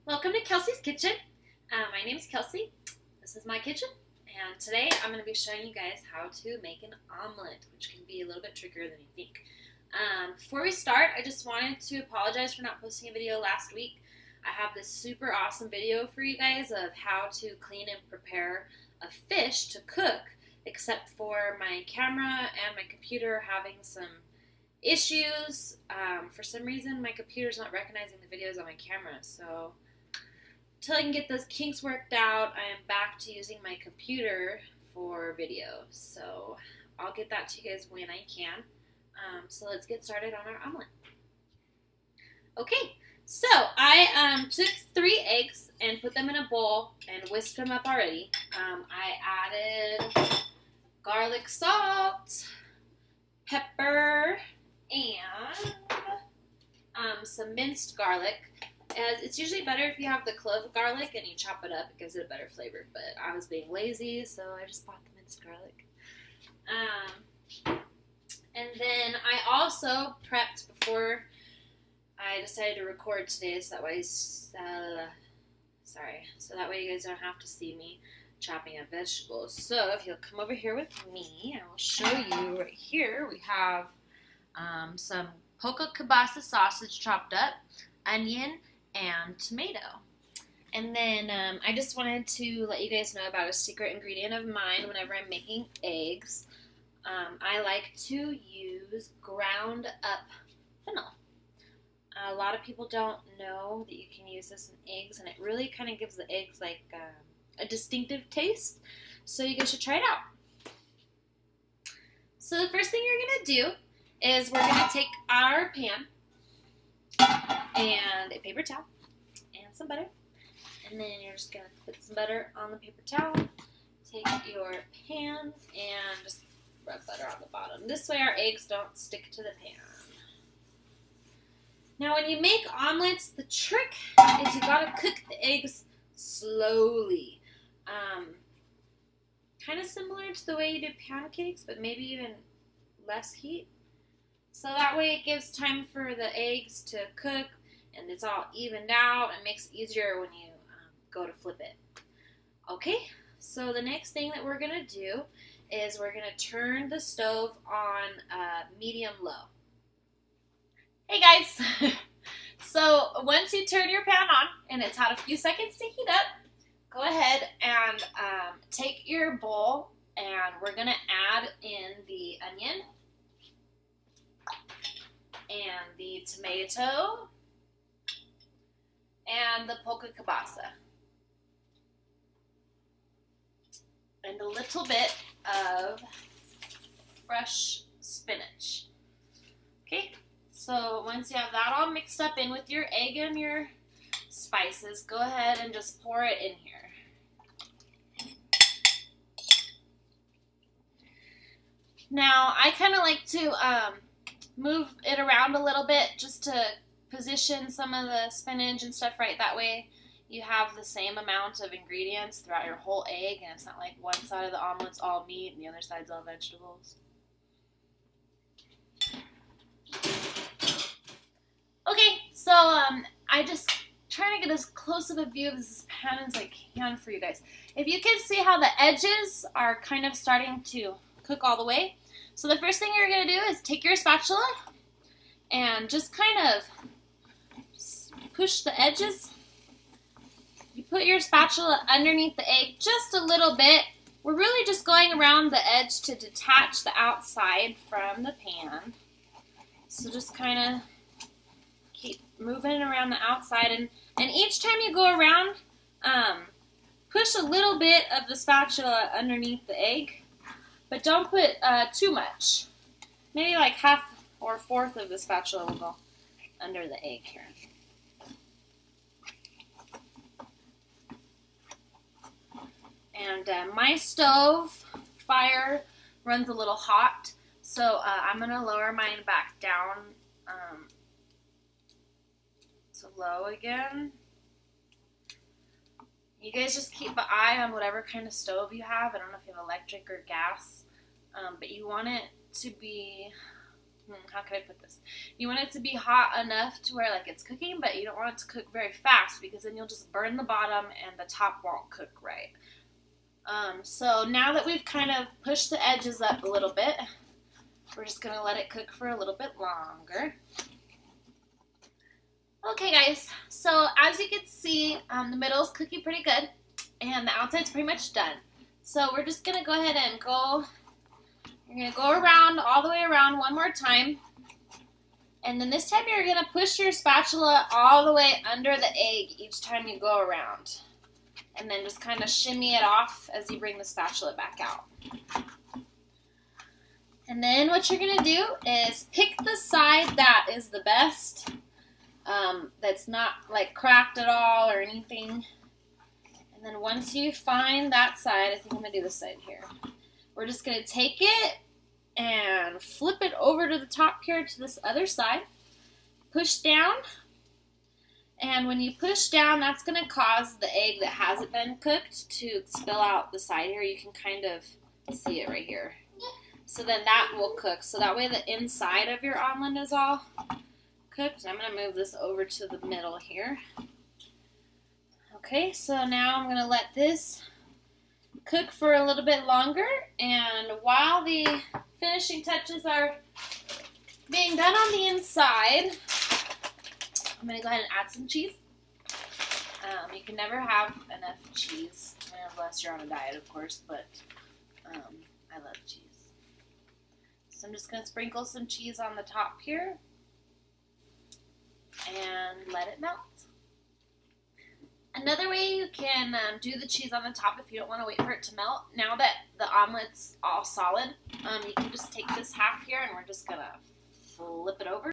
Welcome to Kelsey's Kitchen. My name is Kelsey. This is my kitchen, and today I'm going to be showing you guys how to make an omelet, which can be a little bit trickier than you think. Before we start, I just wanted to apologize for not posting a video last week. I have this super awesome video for you guys of how to clean and prepare a fish to cook, except for my camera and my computer having some issues. For some reason, my computer's not recognizing the videos on my camera, so until I can get those kinks worked out, I am back to using my computer for video. So I'll get that to you guys when I can. So let's get started on our omelet. Okay, so I took 3 eggs and put them in a bowl and whisked them up already. I added garlic salt, pepper, and some minced garlic. As it's usually better if you have the clove garlic and you chop it up. It gives it a better flavor. But I was being lazy, so I just bought the minced garlic. And then I also prepped before I decided to record today, so that way, so that way you guys don't have to see me chopping up vegetables. So if you'll come over here with me, I will show you right here. We have some poco kielbasa sausage chopped up, onion, and tomato. And then I just wanted to let you guys know about a secret ingredient of mine whenever I'm making eggs. I like to use ground up fennel. A lot of people don't know that you can use this in eggs, and it really kind of gives the eggs like a distinctive taste. So you guys should try it out. So the first thing you're going to do is we're going to take our pan and a paper towel and some butter, and then you're just going to put some butter on the paper towel. Take your pan and just rub butter on the bottom. This way our eggs don't stick to the pan. Now when you make omelets, the trick is you got to cook the eggs slowly. Kind of similar to the way you do pancakes, but maybe even less heat. So that way it gives time for the eggs to cook and it's all evened out and makes it easier when you go to flip it. Okay, so the next thing that we're going to do is we're going to turn the stove on medium-low. Hey guys! So once you turn your pan on and it's had a few seconds to heat up, go ahead and take your bowl and we're going to add in the onion and the tomato and the poco kielbasa and a little bit of fresh spinach. Okay, so once you have that all mixed up in with your egg and your spices, go ahead and just pour it in here. Now I kind of like to move it around a little bit just to position some of the spinach and stuff right. That way you have the same amount of ingredients throughout your whole egg, and it's not like one side of the omelet's all meat and the other side's all vegetables. Okay, so I just trying to get as close of a view of this pan as I can for you guys. If you can see how the edges are kind of starting to cook all the way. So the first thing you're going to do is take your spatula and just kind of push the edges. You put your spatula underneath the egg just a little bit. We're really just going around the edge to detach the outside from the pan. So just kind of keep moving around the outside. And each time you go around, push a little bit of the spatula underneath the egg. But don't put too much. Maybe like half or a fourth of the spatula will go under the egg here. And my stove fire runs a little hot, so I'm going to lower mine back down to low again. You guys just keep an eye on whatever kind of stove you have. I don't know if you have electric or gas, but you want it to be how can I put this? You want it to be hot enough to where like it's cooking, but you don't want it to cook very fast because then you'll just burn the bottom and the top won't cook right. So now that we've kind of pushed the edges up a little bit, we're just going to let it cook for a little bit longer. Okay guys, so as you can see, the middle is cooking pretty good and the outside's pretty much done. So we're just going to go ahead and you're going to go around, all the way around one more time. And then this time you're going to push your spatula all the way under the egg each time you go around. And then just kind of shimmy it off as you bring the spatula back out. And then what you're going to do is pick the side that is the best, that's not like cracked at all or anything. And then once you find that side, I think I'm going to do this side here. We're just going to take it and flip it over to the top here to this other side. Push down. And when you push down, that's going to cause the egg that hasn't been cooked to spill out the side here. You can kind of see it right here. So then that will cook. So that way the inside of your omelet is all cooked. I'm going to move this over to the middle here. Okay, so now I'm going to let this cook for a little bit longer. And while the finishing touches are being done on the inside, I'm going to go ahead and add some cheese. You can never have enough cheese, unless you're on a diet, of course, but I love cheese. So I'm just going to sprinkle some cheese on the top here and let it melt. Another way you can do the cheese on the top if you don't want to wait for it to melt, now that the omelet's all solid, you can just take this half here and we're just going to flip it over.